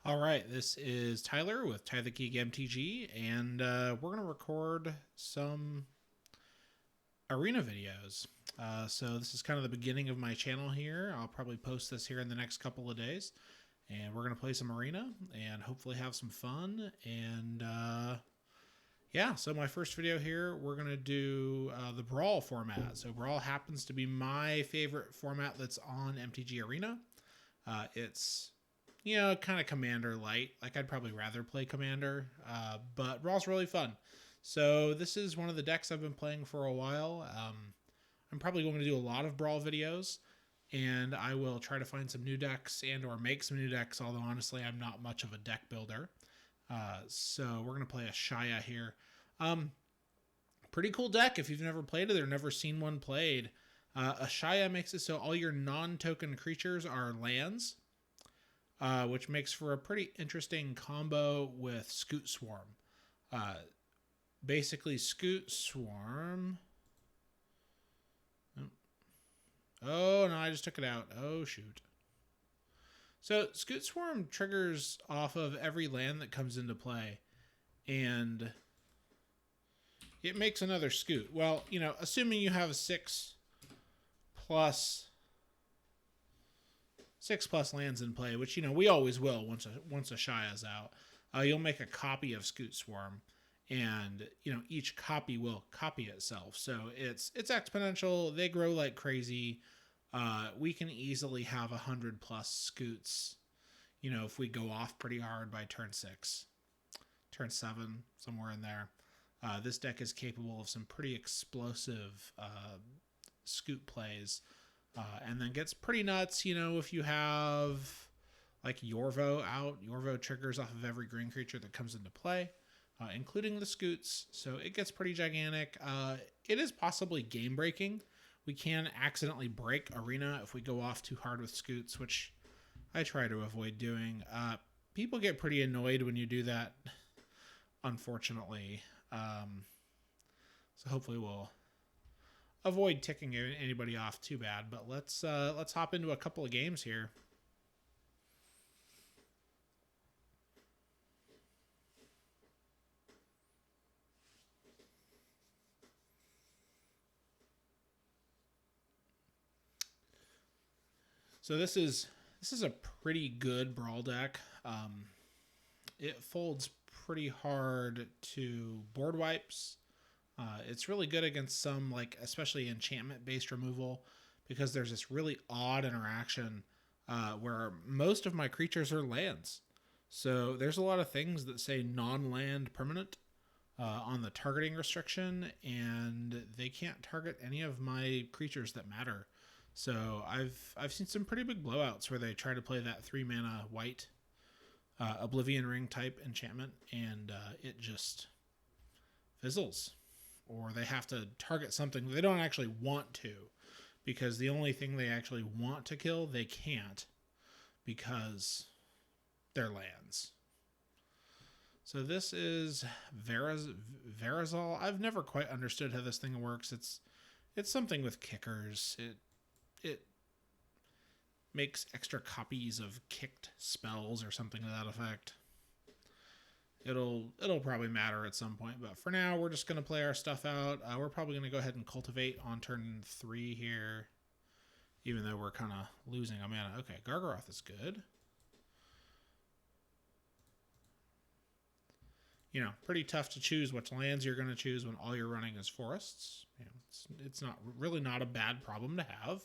All right, this is Tyler with Ty the Geek MTG, and we're going to record some arena videos. So this is kind of the beginning of my channel here. I'll probably post this here in the next couple of days, and we're going to play some arena and hopefully have some fun. And yeah, so my first video here, we're going to do the Brawl format. So Brawl happens to be my favorite format that's on MTG Arena. It's kind of Commander light. Like, I'd probably rather play Commander, but Brawl's really fun. So this is one of the decks I've been playing for a while. I'm probably going to do a lot of Brawl videos, and I will try to find some new decks and or make some new decks, although honestly I'm not much of a deck builder. So we're going to play Ashaya here. Pretty cool deck if you've never played it or never seen one played. Ashaya makes it so all your non-token creatures are lands, which makes for a pretty interesting combo with Scoot Swarm. Basically, Scoot Swarm. Oh, no, I just took it out. Oh, shoot. So, Scoot Swarm triggers off of every land that comes into play, and it makes another Scoot. Well, assuming you have 6+ lands in play, which we always will once Ashaya's out. You'll make a copy of Scoot Swarm, and each copy will copy itself. So it's exponential. They grow like crazy. We can easily have 100+ Scoots. If we go off pretty hard by turn 6, turn 7, somewhere in there. This deck is capable of some pretty explosive Scoot plays. And then gets pretty nuts, if you have like Yorvo out. Yorvo triggers off of every green creature that comes into play, including the Scoots. So it gets pretty gigantic. It is possibly game breaking. We can accidentally break Arena if we go off too hard with Scoots, which I try to avoid doing. People get pretty annoyed when you do that, unfortunately. So hopefully we'll avoid ticking anybody off too bad, but let's hop into a couple of games here. So this is a pretty good Brawl deck. It folds pretty hard to board wipes. It's really good against some, especially enchantment-based removal, because there's this really odd interaction where most of my creatures are lands. So there's a lot of things that say non-land permanent on the targeting restriction, and they can't target any of my creatures that matter. So I've seen some pretty big blowouts where they try to play that 3-mana white Oblivion Ring type enchantment, and it just fizzles. Or they have to target something they don't actually want to, because the only thing they actually want to kill, they can't, because they're lands. So this is Verazal. I've never quite understood how this thing works. It's something with kickers. It makes extra copies of kicked spells or something to that effect. It'll probably matter at some point, but for now, we're just going to play our stuff out. We're probably going to go ahead and cultivate on turn 3 here, even though we're kind of losing a mana. Okay, Gargaroth is good. Pretty tough to choose which lands you're going to choose when all you're running is forests. It's not a bad problem to have.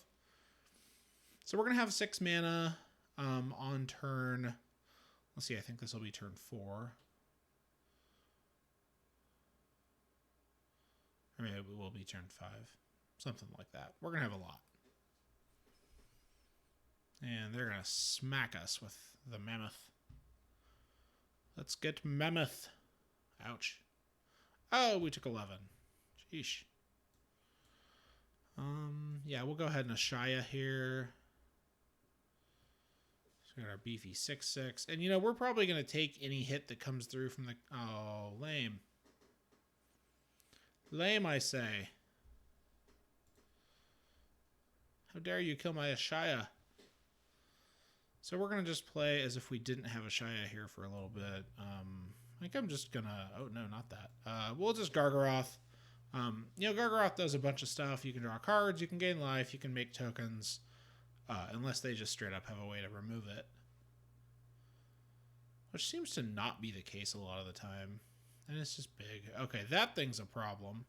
So we're going to have 6 mana on turn. Let's see, I think this will be turn 4. Or maybe it will be turn 5. Something like that. We're going to have a lot. And they're going to smack us with the Mammoth. Let's get Mammoth. Ouch. Oh, we took 11. Sheesh. Yeah, we'll go ahead and Ashaya here. So we got our beefy 6/6. And, we're probably going to take any hit that comes through from the... Oh, lame. Lame, I say. How dare you kill my Ashaya? So we're going to just play as if we didn't have Ashaya here for a little bit. I think I'm just going to... Oh, no, not that. We'll just Gargaroth. Gargaroth does a bunch of stuff. You can draw cards, you can gain life, you can make tokens. Unless they just straight up have a way to remove it. Which seems to not be the case a lot of the time. And it's just big. Okay, that thing's a problem.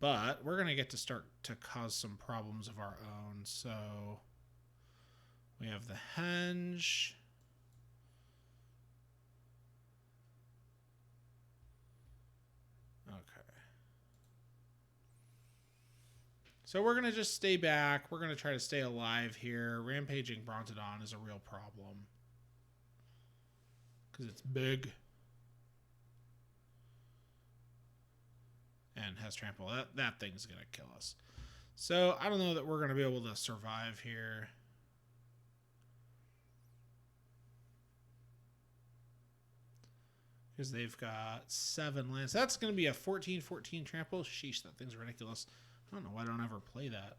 But we're going to get to start to cause some problems of our own. So we have the Henge. Okay. So we're going to just stay back. We're going to try to stay alive here. Rampaging Brontodon is a real problem. Because it's big. And has trample. That thing's going to kill us. So I don't know that we're going to be able to survive here. Because they've got 7 lands. That's going to be a 14-14 trample. Sheesh, that thing's ridiculous. I don't know why I don't ever play that.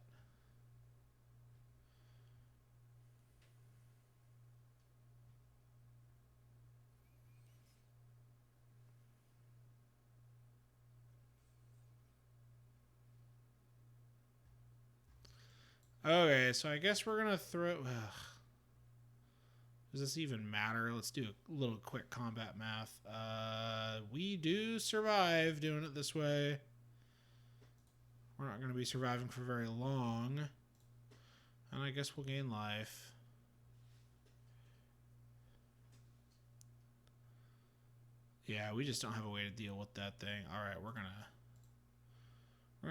Okay, so I guess we're going to throw... Does this even matter? Let's do a little quick combat math. We do survive doing it this way. We're not going to be surviving for very long. And I guess we'll gain life. Yeah, we just don't have a way to deal with that thing. All right, we're gonna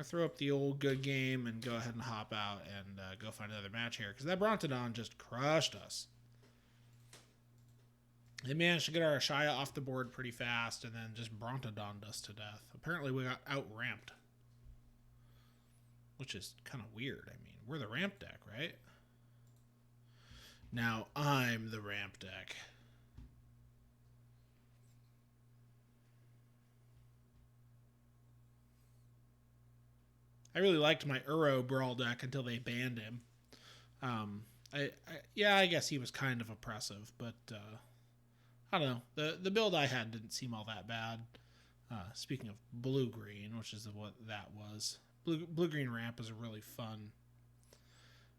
throw up the old good game and go ahead and hop out and go find another match here, because that Brontodon just crushed us. They managed to get our Ashaya off the board pretty fast and then just Brontodoned us to death. Apparently we got out-ramped, which is kind of weird. I mean, we're the ramp deck, right? Now I'm the ramp deck. I really liked my Uro Brawl deck until they banned him. I guess he was kind of oppressive, but I don't know. The build I had didn't seem all that bad. Speaking of blue-green, which is what that was. Blue-green ramp is a really fun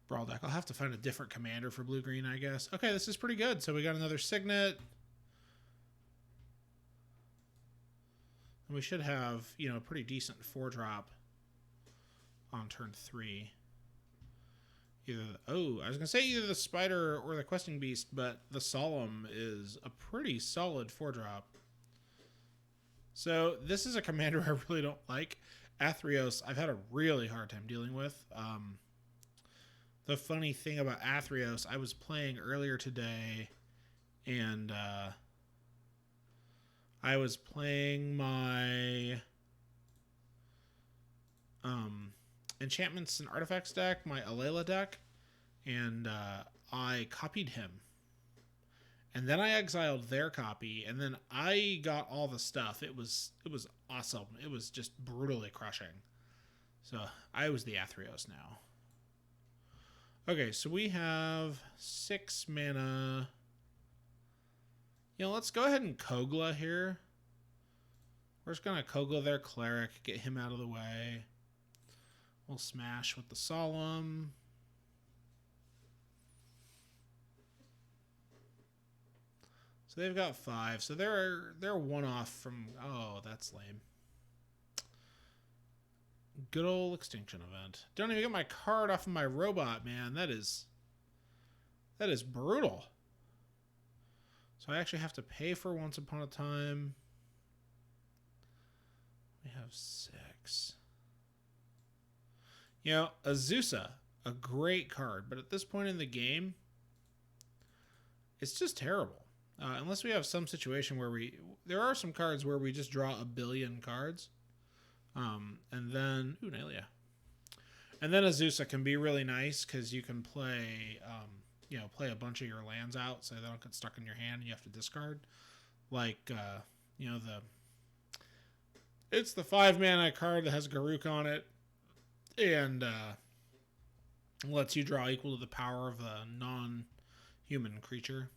Brawl deck. I'll have to find a different commander for blue-green, I guess. Okay, this is pretty good. So we got another Signet. And we should have, a pretty decent 4-drop on turn 3. I was going to say either the Spider or the Questing Beast, but the Solemn is a pretty solid 4-drop. So this is a commander I really don't like. Athreos, I've had a really hard time dealing with. The funny thing about Athreos, I was playing earlier today, and I was playing my enchantments and artifacts deck, my Alela deck, and I copied him. And then I exiled their copy, and then I got all the stuff. It was awesome. It was just brutally crushing. So I was the Athreos now. Okay, so we have 6 mana. Let's go ahead and Kogla here. We're just going to Kogla their Cleric, get him out of the way. We'll smash with the Solemn. So they've got 5. So they're 1 off from... Oh, that's lame. Good old Extinction Event. Don't even get my card off of my robot, man. That is brutal. So I actually have to pay for Once Upon a Time. We have 6. Azusa, a great card, but at this point in the game, it's just terrible. Unless we have some situation where there are some cards where we just draw a billion cards. And then, Nelia. And then Azusa can be really nice because you can play, play a bunch of your lands out so they don't get stuck in your hand and you have to discard. Like, it's the 5 mana card that has Garruk on it and lets you draw equal to the power of a human creature,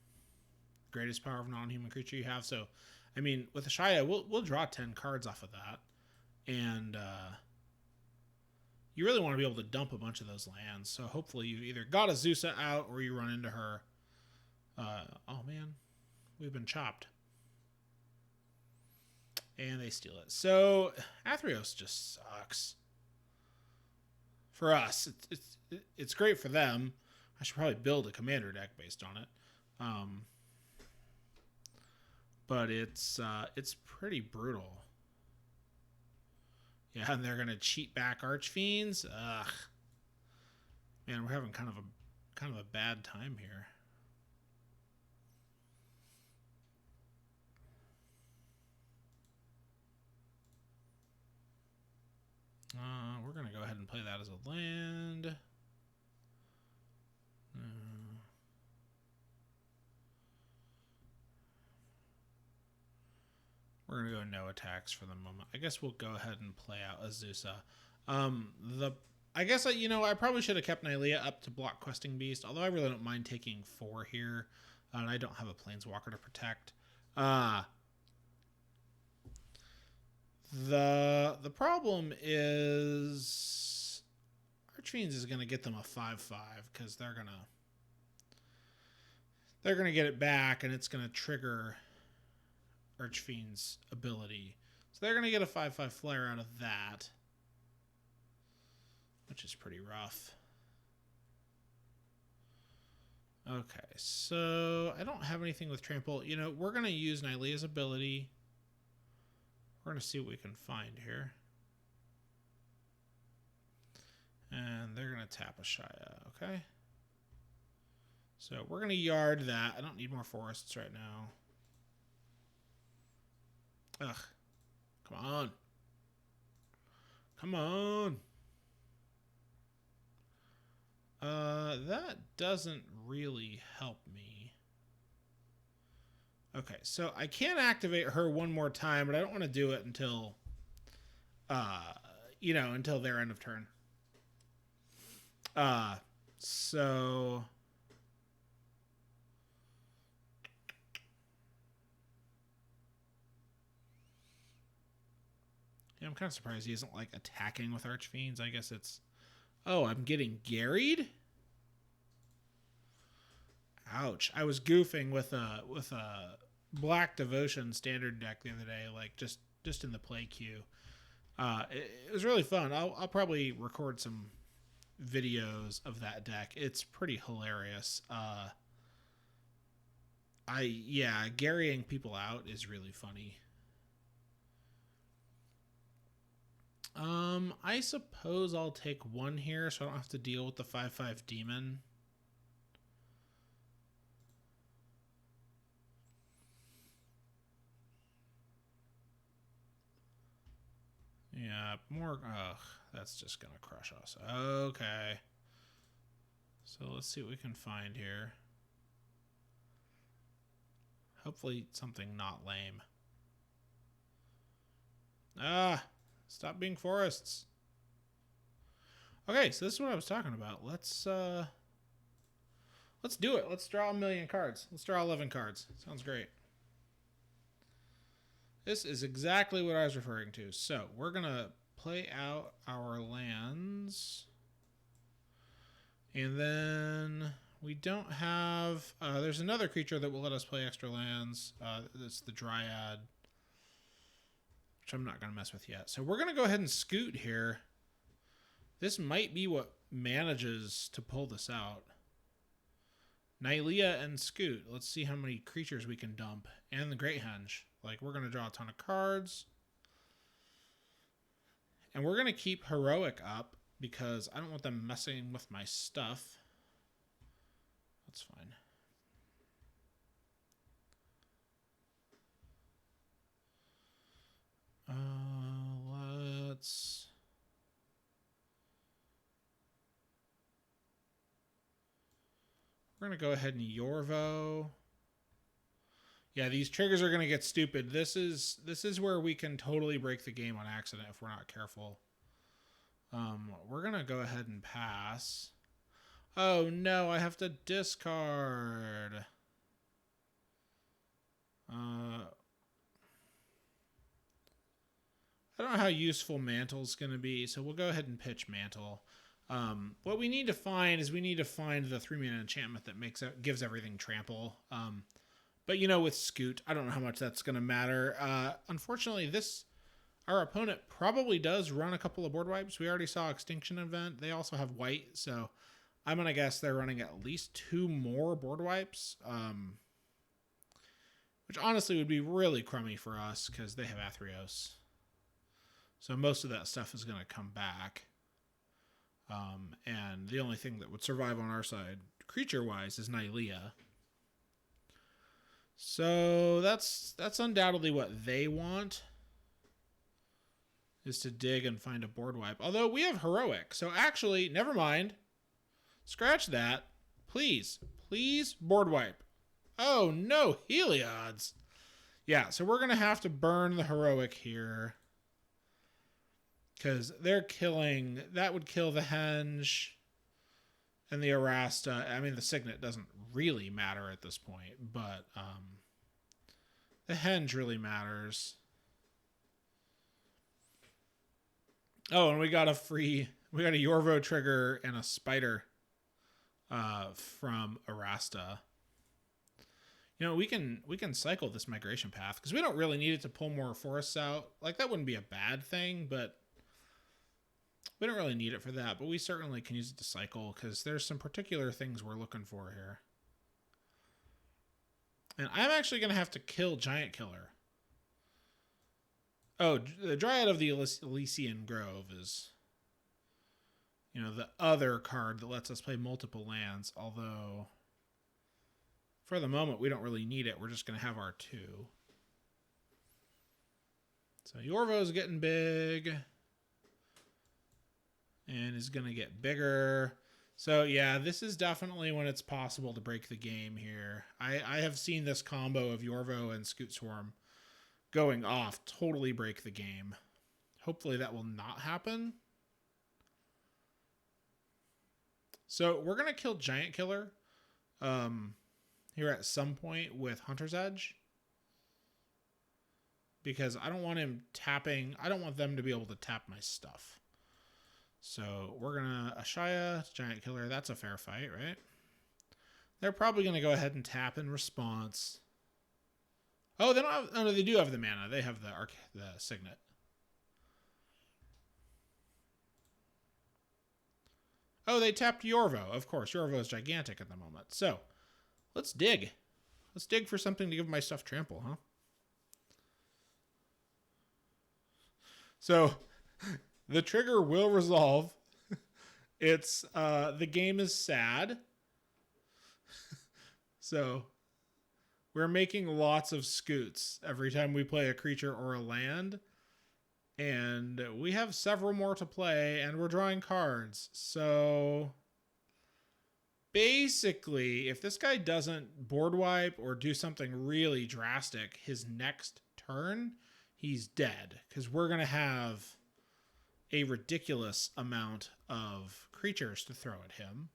greatest power of non-human creature you have. So, I mean, with Ashaya, we'll draw 10 cards off of that, and you really want to be able to dump a bunch of those lands. So hopefully you've either got Azusa out or you run into her. Oh man, we've been chopped. And they steal it. So Athreos just sucks. For us, it's great for them. I should probably build a commander deck based on it. But it's pretty brutal. Yeah, and they're gonna cheat back Archfiends. Ugh, man, we're having kind of a bad time here. We're gonna go ahead and play that as a land. We're gonna go no attacks for the moment. I guess we'll go ahead and play out Azusa. I guess I probably should have kept Nylea up to block Questing Beast, although I really don't mind taking 4 here, and I don't have a Planeswalker to protect. The problem is Archfiends is gonna get them a 5/5 because they're gonna get it back, and it's gonna trigger Archfiend's ability. So they're going to get a 5/5 flare out of that, which is pretty rough. Okay, so I don't have anything with Trample. We're going to use Nylea's ability. We're going to see what we can find here. And they're going to tap Ashaya, okay? So we're going to yard that. I don't need more forests right now. Ugh. Come on. Come on. That doesn't really help me. Okay, so I can activate her one more time, but I don't want to do it until, until their end of turn. So... I'm kind of surprised he isn't like attacking with Archfiends. I guess it's, oh, I'm getting garried. Ouch! I was goofing with a Black Devotion standard deck the other day, like just in the play queue. It was really fun. I'll probably record some videos of that deck. It's pretty hilarious. Garrying people out is really funny. I suppose I'll take 1 here so I don't have to deal with the 5/5 demon. Yeah, more. Ugh, that's just gonna crush us. Okay. So let's see what we can find here. Hopefully something not lame. Stop being forests. Okay, so this is what I was talking about. Let's do it. Let's draw 1,000,000 cards. Let's draw 11 cards. Sounds great. This is exactly what I was referring to. So we're going to play out our lands. And then we don't have... there's another creature that will let us play extra lands. That's the Dryad, which I'm not going to mess with yet. So we're going to go ahead and scoot here. This might be what manages to pull this out. Nylea and Scoot. Let's see how many creatures we can dump. And the Great Henge. Like, we're going to draw a ton of cards. And we're going to keep Heroic up because I don't want them messing with my stuff. That's fine. Let's... We're going to go ahead and Yorvo. Yeah, these triggers are going to get stupid. This is where we can totally break the game on accident if we're not careful. We're going to go ahead and pass. Oh no, I have to discard. I don't know how useful Mantle's going to be, so we'll go ahead and pitch Mantle. What we need to find is we need to find the 3-mana enchantment that gives everything trample. But with Scoot, I don't know how much that's going to matter. Unfortunately, our opponent probably does run a couple of board wipes. We already saw Extinction Event. They also have white, so I'm going to guess they're running at least 2 more board wipes, which honestly would be really crummy for us because they have Athreos. So most of that stuff is going to come back. And the only thing that would survive on our side, creature-wise, is Nylea. So that's undoubtedly what they want, is to dig and find a board wipe. Although we have Heroic, so actually, never mind. Scratch that. Please, board wipe. Oh no, Heliod's. Yeah, so we're going to have to burn the Heroic here. Because they're killing... That would kill the Henge and the Arasta. I mean, the Signet doesn't really matter at this point, but the Henge really matters. Oh, and we got a Yorvo trigger and a Spider from Arasta. We can cycle this migration path because we don't really need it to pull more forests out. Like, that wouldn't be a bad thing, but we don't really need it for that. But we certainly can use it to cycle because there's some particular things we're looking for here. And I'm actually going to have to kill Giant Killer. Oh, the Dryad of the Elysian Grove is, the other card that lets us play multiple lands. Although, for the moment, we don't really need it. We're just going to have our 2. So Yorvo's getting big. And is going to get bigger. So, yeah, this is definitely when it's possible to break the game here. I have seen this combo of Yorvo and Scoot Swarm going off totally break the game. Hopefully that will not happen. So, we're going to kill Giant Killer here at some point with Hunter's Edge. Because I don't want him tapping... I don't want them to be able to tap my stuff. So we're going to Ashaya, Giant Killer. That's a fair fight, right? They're probably going to go ahead and tap in response. Oh, they don't have... Oh, no, they do have the mana. They have the Signet. Oh, they tapped Yorvo. Of course, Yorvo is gigantic at the moment. So let's dig. Let's dig for something to give my stuff trample, huh? So... The trigger will resolve. It's the game is sad. So we're making lots of scoots every time we play a creature or a land. And we have several more to play, and we're drawing cards. So basically, if this guy doesn't board wipe or do something really drastic, his next turn, he's dead. Because we're going to have a ridiculous amount of creatures to throw at him.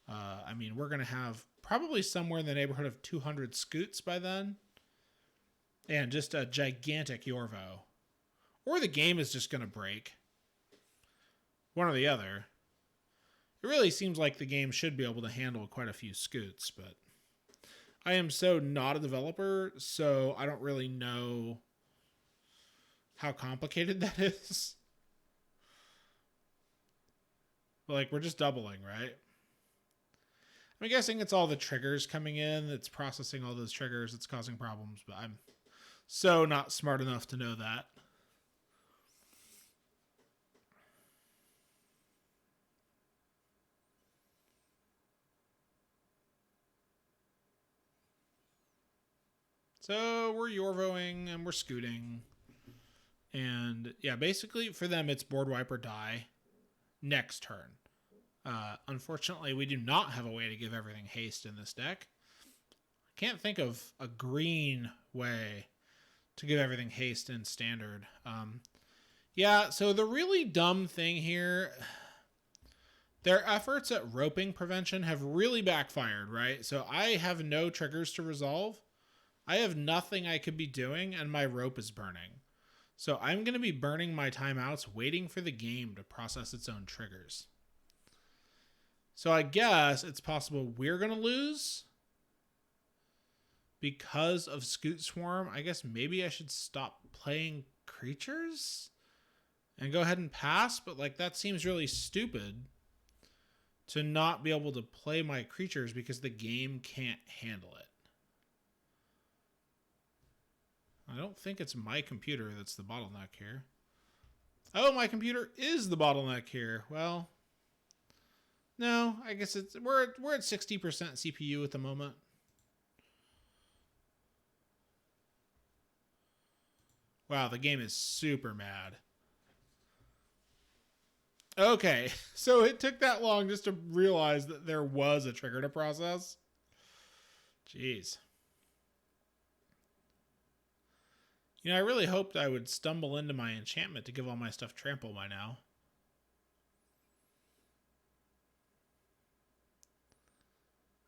I mean, we're going to have probably somewhere in the neighborhood of 200 scoots by then. And just a gigantic Yorvo. Or the game is just going to break. One or the other. It really seems like the game should be able to handle quite a few scoots, but I am so not a developer, so I don't really know how complicated that is. Like, we're just doubling, right? I'm guessing it's all the triggers coming in. It's processing all those triggers. It's causing problems, but I'm so not smart enough to know that. So we're Yorvoing and we're scooting. And yeah, basically for them, it's board wipe or die next turn. Unfortunately, we do not have a way to give everything haste in this deck. I can't think of a green way to give everything haste in standard. Yeah, so the really dumb thing here, Their efforts at roping prevention have really backfired, right? So I have no triggers to resolve. I have nothing I could be doing, and my rope is burning. So I'm going to be burning my timeouts, waiting for the game to process its own triggers. So I guess it's possible we're going to lose because of Scoot Swarm. I guess maybe I should stop playing creatures and go ahead and pass, but like that seems really stupid to not be able to play my creatures because the game can't handle it. I don't think it's my computer that's the bottleneck here. Oh, my computer is the bottleneck here. Well, no, I guess we're at 60% CPU at the moment. Wow, the game is super mad. Okay, so it took that long just to realize that there was a trigger to process. Jeez. You know, I really hoped I would stumble into my enchantment to give all my stuff trample by now.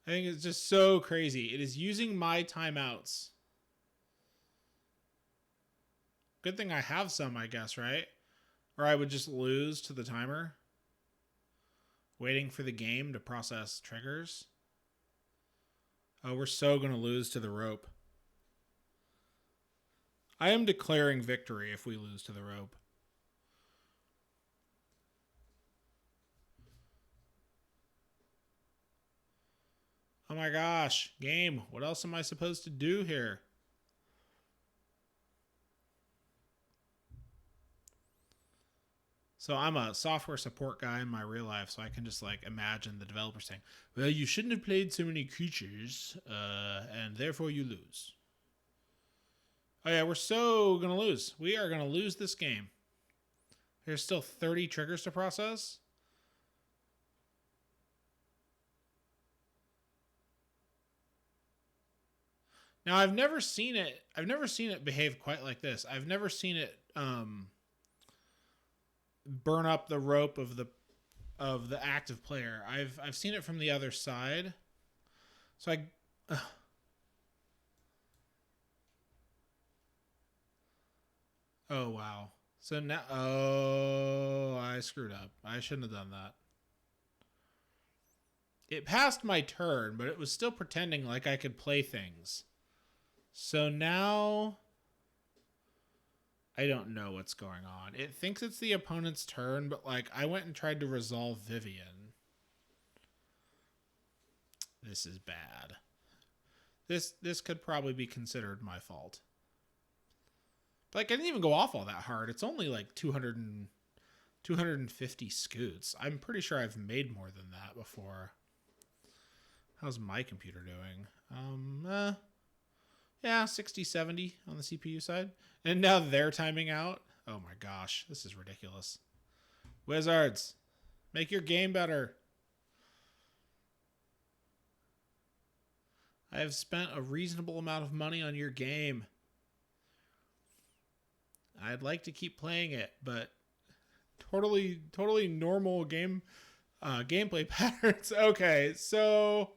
I think it's just so crazy. It is using my timeouts. Good thing I have some, I guess, right? Or I would just lose to the timer. Waiting for the game to process triggers. Oh, we're so going to lose to the rope. I am declaring victory if we lose to the rope. Oh my gosh, game, what else am I supposed to do here? So I'm a software support guy in my real life, so I can just like imagine the developer saying, well, you shouldn't have played so many creatures, and therefore you lose. Oh yeah, we're so going to lose. We are going to lose this game. There's still 30 triggers to process. Now I've never seen it behave quite like this. I've never seen it burn up the rope of the active player. I've seen it from the other side. So oh wow. So now I screwed up. I shouldn't have done that. It passed my turn, but it was still pretending like I could play things. So now I don't know what's going on. It thinks it's the opponent's turn, but like I went and tried to resolve Vivian. This is bad. This could probably be considered my fault. Like I didn't even go off all that hard. It's only like 250 scoots. I'm pretty sure I've made more than that before. How's my computer doing? Yeah, 60, 70 on the CPU side. And now they're timing out. Oh my gosh, this is ridiculous. Wizards, make your game better. I have spent a reasonable amount of money on your game. I'd like to keep playing it, but totally normal gameplay patterns. Okay, so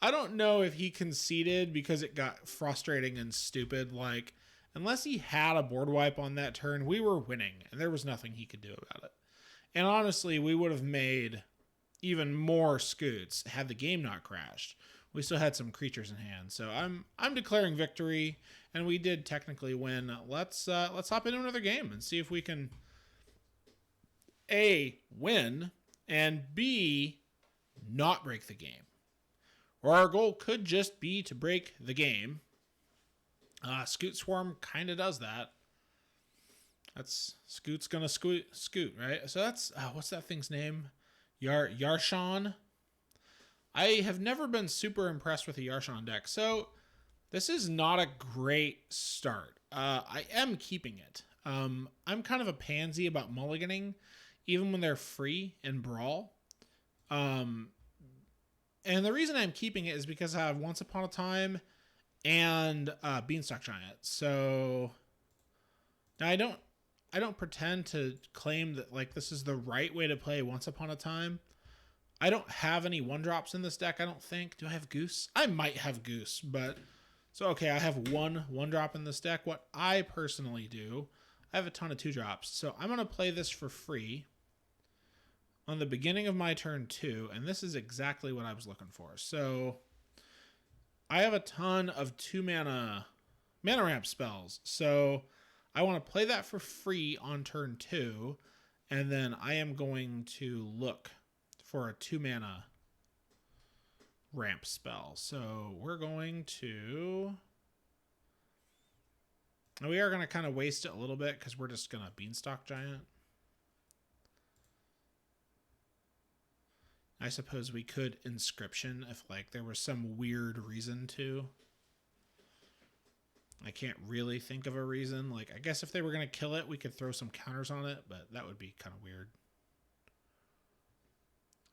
I don't know if he conceded because it got frustrating and stupid. Like, unless he had a board wipe on that turn, we were winning, and there was nothing he could do about it. And honestly, we would have made even more scoots had the game not crashed. We still had some creatures in hand, so I'm declaring victory, and we did technically win. Let's hop into another game and see if we can A, win, and B, not break the game. Or our goal could just be to break the game. Scoot Swarm kind of does that. That's Scoot's gonna scoot, right? So that's what's that thing's name? Yarshan. I have never been super impressed with the Yarshan deck, so this is not a great start. I am keeping it. I'm kind of a pansy about mulliganing, even when they're free in Brawl. And the reason I'm keeping it is because I have Once Upon a Time and Beanstalk Giant. So now I don't pretend to claim that like this is the right way to play Once Upon a Time. I don't have any 1-drops in this deck, I don't think. Do I have Goose? I might have Goose, but... So, okay, I have 1-drop in this deck. What I personally do, I have a ton of 2-drops. So I'm going to play this for free on the beginning of my turn 2, and this is exactly what I was looking for. So I have a ton of 2-mana ramp spells. So I want to play that for free on turn 2, and then I am going to look for a 2-mana ramp spell. So we're going to... We are going to kind of waste it a little bit because we're just going to Beanstalk Giant. I suppose we could Inscription if like there was some weird reason to. I can't really think of a reason. Like, I guess if they were going to kill it, we could throw some counters on it, but that would be kind of weird.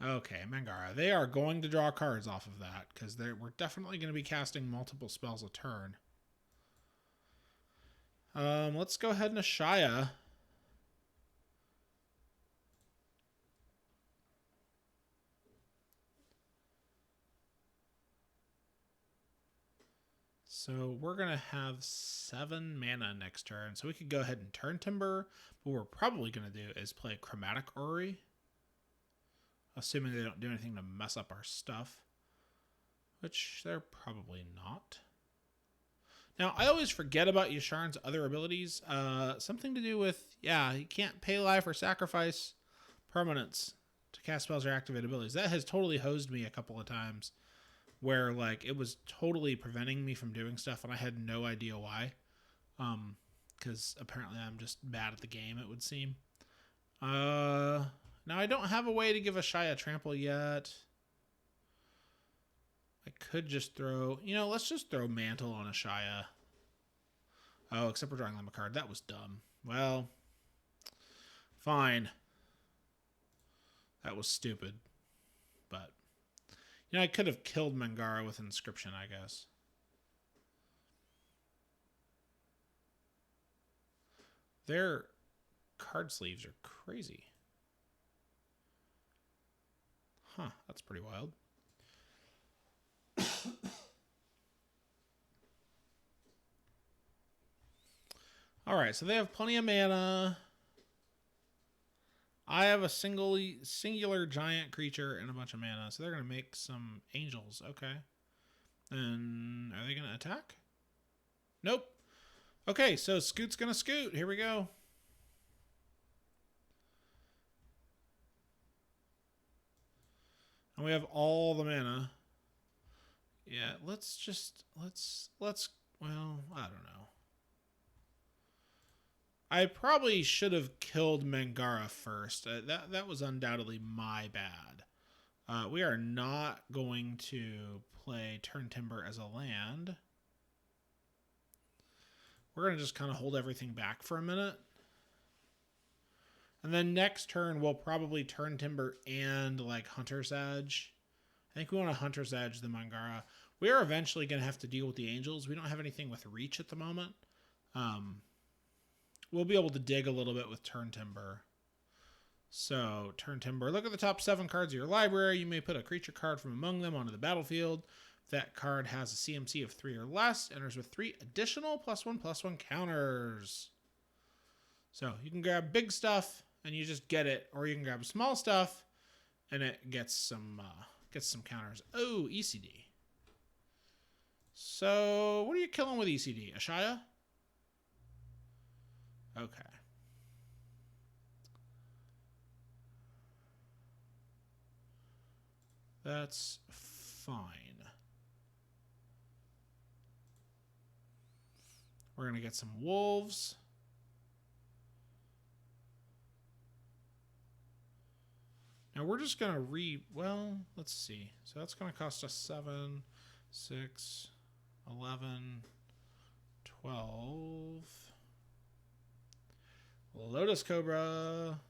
Okay, Mangara. They are going to draw cards off of that because we're definitely going to be casting multiple spells a turn. Let's go ahead and Ashaya. So we're going to have 7 mana next turn. So we could go ahead and turn Timber. But what we're probably going to do is play Chromatic Orrery. Assuming they don't do anything to mess up our stuff. Which they're probably not. Now, I always forget about Yasharn's other abilities. Something to do with, yeah, he can't pay life or sacrifice permanents to cast spells or activate abilities. That has totally hosed me a couple of times. Where, like, it was totally preventing me from doing stuff, and I had no idea why. Because apparently I'm just bad at the game, it would seem. Now, I don't have a way to give Ashaya trample yet. I could just throw... You know, let's just throw Mantle on Ashaya. Oh, except we're drawing them a card. That was dumb. Well, fine. That was stupid. But... You know, I could have killed Mangara with Inscription, I guess. Their card sleeves are crazy. Huh, that's pretty wild. Alright, so they have plenty of mana. I have a singular giant creature and a bunch of mana, so they're going to make some angels. Okay. And are they going to attack? Nope. Okay, so Scoot's going to scoot. Here we go. And we have all the mana. Yeah, let's, well, I don't know. I probably should have killed Mangara first. That was undoubtedly my bad. We are not going to play Turn Timber as a land. We're going to just kind of hold everything back for a minute. And then next turn, we'll probably Turn Timber and like Hunter's Edge. I think we want to Hunter's Edge the Mangara. We are eventually going to have to deal with the Angels. We don't have anything with Reach at the moment. We'll be able to dig a little bit with Turn Timber. So, Turn Timber. Look at the top 7 cards of your library. You may put a creature card from among them onto the battlefield. If that card has a CMC of 3 or less, enters with 3 additional +1/+1 counters. So, you can grab big stuff and you just get it. Or you can grab small stuff and it gets some counters. Oh, ECD. So, what are you killing with ECD? Ashaya? Okay. That's fine. We're going to get some wolves. Now we're just going to well, let's see. So that's going to cost us 7, 6, 11, 12. Lotus Cobra.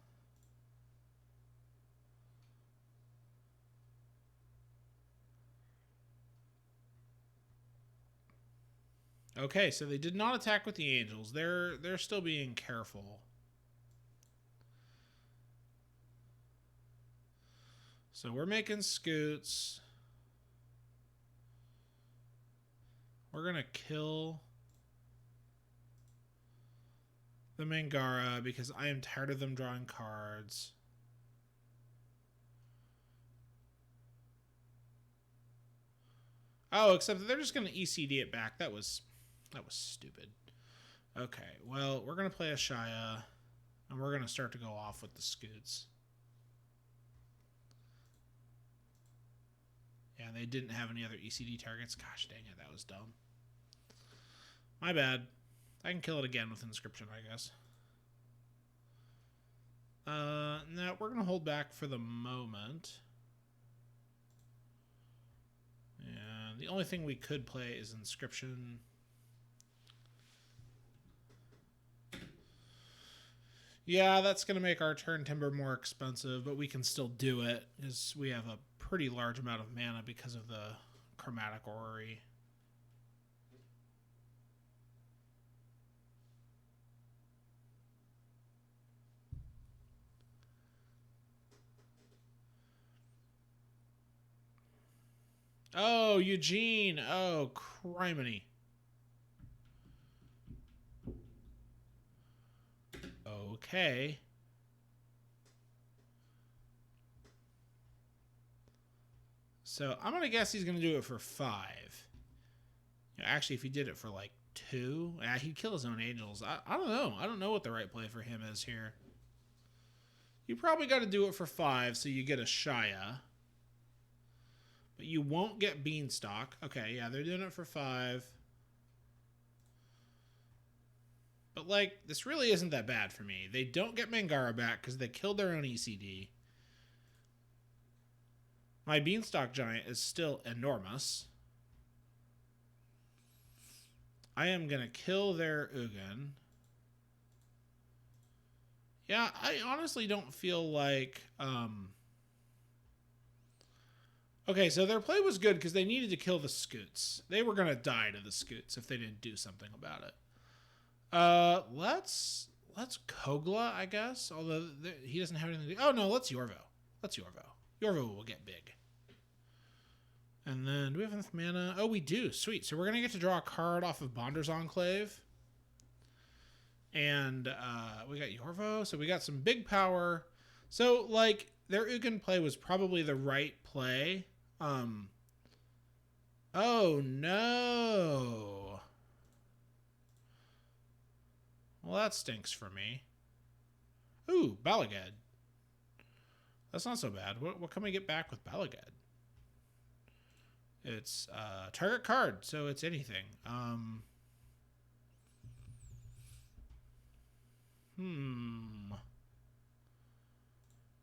Okay, so they did not attack with the Angels. They're still being careful. So we're making scoots. We're going to kill the Mangara because I am tired of them drawing cards. Oh, except that they're just going to ECD it back. That was stupid. Okay, well, we're going to play Ashaya, and we're going to start to go off with the scoots. Yeah, they didn't have any other ECD targets. Gosh dang it, that was dumb. My bad. I can kill it again with Inscription, I guess. No, we're going to hold back for the moment. And the only thing we could play is Inscription. Yeah, that's going to make our turn timber more expensive, but we can still do it because we have a pretty large amount of mana because of the Chromatic Orrery. Oh, Eugene. Oh, criminy. Okay. So I'm going to guess he's going to do it for 5. You know, actually, if he did it for like 2, he'd kill his own angels. I don't know. I don't know what the right play for him is here. You probably got to do it for 5 so you get Ashaya. But you won't get Beanstalk. Okay, yeah, they're doing it for 5. But, like, this really isn't that bad for me. They don't get Mangara back because they killed their own ECD. My Beanstalk Giant is still enormous. I am going to kill their Ugin. Yeah, I honestly don't feel like... Okay, so their play was good because they needed to kill the Scoots. They were going to die to the Scoots if they didn't do something about it. Let's Kogla, I guess. Although he doesn't have anything to do. Oh, no, let's Yorvo. Let's Yorvo. Yorvo will get big. And then, do we have enough mana? Oh, we do. Sweet. So we're going to get to draw a card off of Bonder's Enclave. And we got Yorvo. So we got some big power. So, like, their Ugin play was probably the right play. Oh, no. Well, that stinks for me. Ooh, Balagad. That's not so bad. What can we get back with Balagad? It's target card, so it's anything.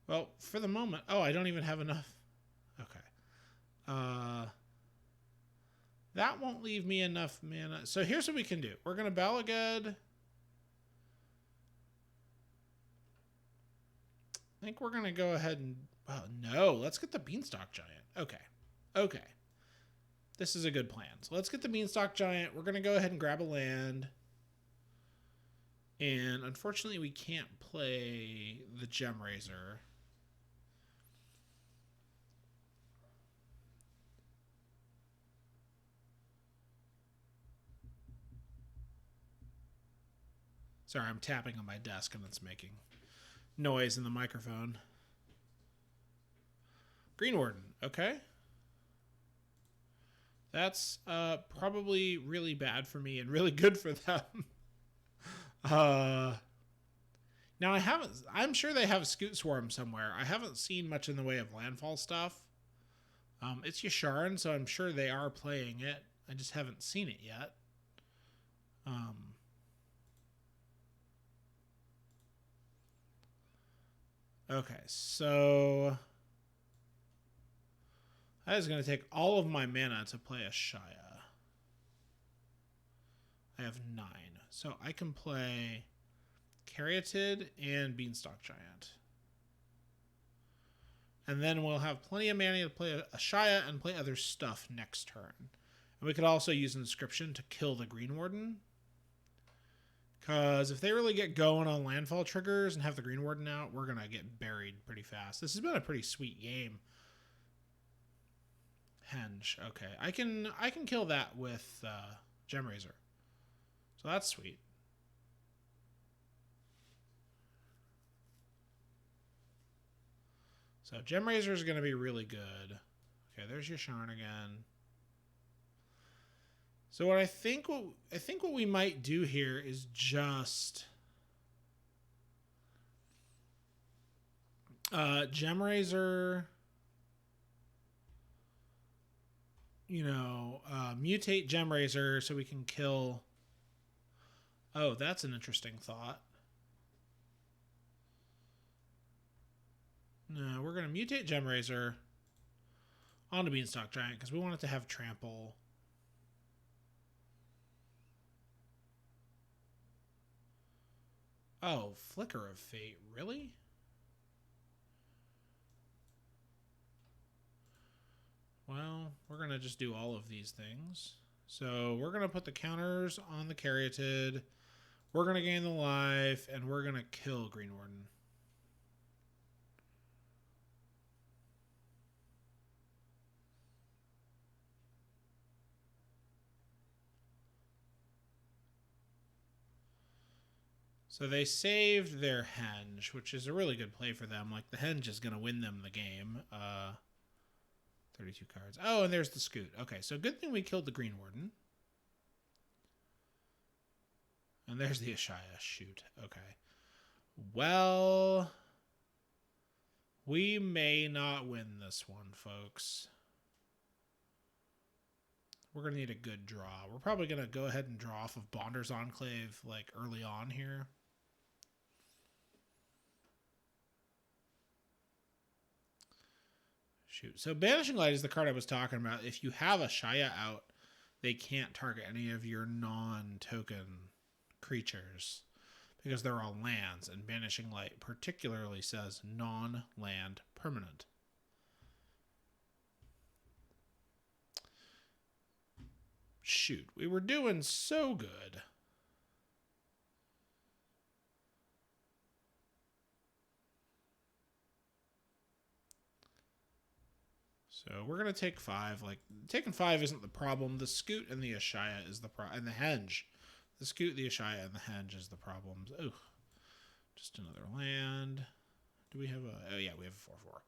Well, for the moment... Oh, I don't even have enough. Okay. That won't leave me enough mana. So here's what we can do. We're going to Balagad... I think we're going to go ahead and... Oh, no. Let's get the Beanstalk Giant. Okay. Okay. This is a good plan. So let's get the Beanstalk Giant. We're going to go ahead and grab a land. And unfortunately, we can't play the Gem Razor. Sorry, I'm tapping on my desk and it's making noise in the microphone. Green Warden. Okay. That's probably really bad for me and really good for them. Now I'm sure they have Scoot Swarm somewhere. I haven't seen much in the way of landfall stuff. It's Yasharan, so I'm sure they are playing it. I just haven't seen it yet. Okay, so that is going to take all of my mana to play Ashaya. I have 9. So I can play Caryatid and Beanstalk Giant. And then we'll have plenty of mana to play Ashaya and play other stuff next turn. And we could also use Inscription to kill the Green Warden. Because if they really get going on landfall triggers and have the Green Warden out, we're going to get buried pretty fast. This has been a pretty sweet game. Henge. Okay, I can kill that with Gem Razor. So that's sweet. So Gem Razor is going to be really good. Okay, there's your Sharn again. So what I think what we might do here is just Gem Razor, you know, mutate Gem Razor so we can kill. Oh, that's an interesting thought. No, we're going to mutate Gem Razor onto Beanstalk Giant because we want it to have trample. Oh, Flicker of Fate, really? Well, we're going to just do all of these things. So we're going to put the counters on the Caryatid. We're going to gain the life, and we're going to kill Green Warden. So they saved their Henge, which is a really good play for them. Like, the Henge is going to win them the game. 32 cards. Oh, and there's the Scoot. Okay, so good thing we killed the Green Warden. And there's the Ashaya. Shoot. Okay. Well, we may not win this one, folks. We're going to need a good draw. We're probably going to go ahead and draw off of Bonder's Enclave, like, early on here. Shoot. So Banishing Light is the card I was talking about. If you have Ashaya out, they can't target any of your non-token creatures because they're all lands, and Banishing Light particularly says non-land permanent. Shoot, we were doing so good. So we're going to take 5. Like, taking 5 isn't the problem. The Scoot and the Ashaya is the problem. And the Henge. The Scoot, the Ashaya, and the Henge is the problem. Ooh. Just another land. Do we have a... Oh, yeah, we have a 4/4.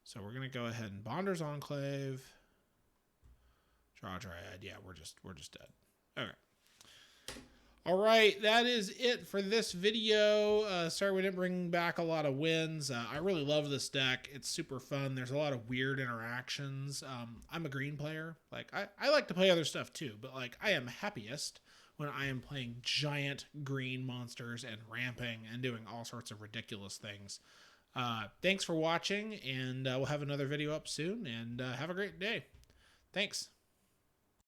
So we're going to go ahead and Bonder's Enclave. Draw Dryad. Yeah, we're just dead. Okay. All right, that is it for this video. Sorry we didn't bring back a lot of wins. I really love this deck. It's super fun. There's a lot of weird interactions. I'm a green player. Like, I like to play other stuff too, but like, I am happiest when I am playing giant green monsters and ramping and doing all sorts of ridiculous things. Thanks for watching, and we'll have another video up soon, and have a great day. Thanks.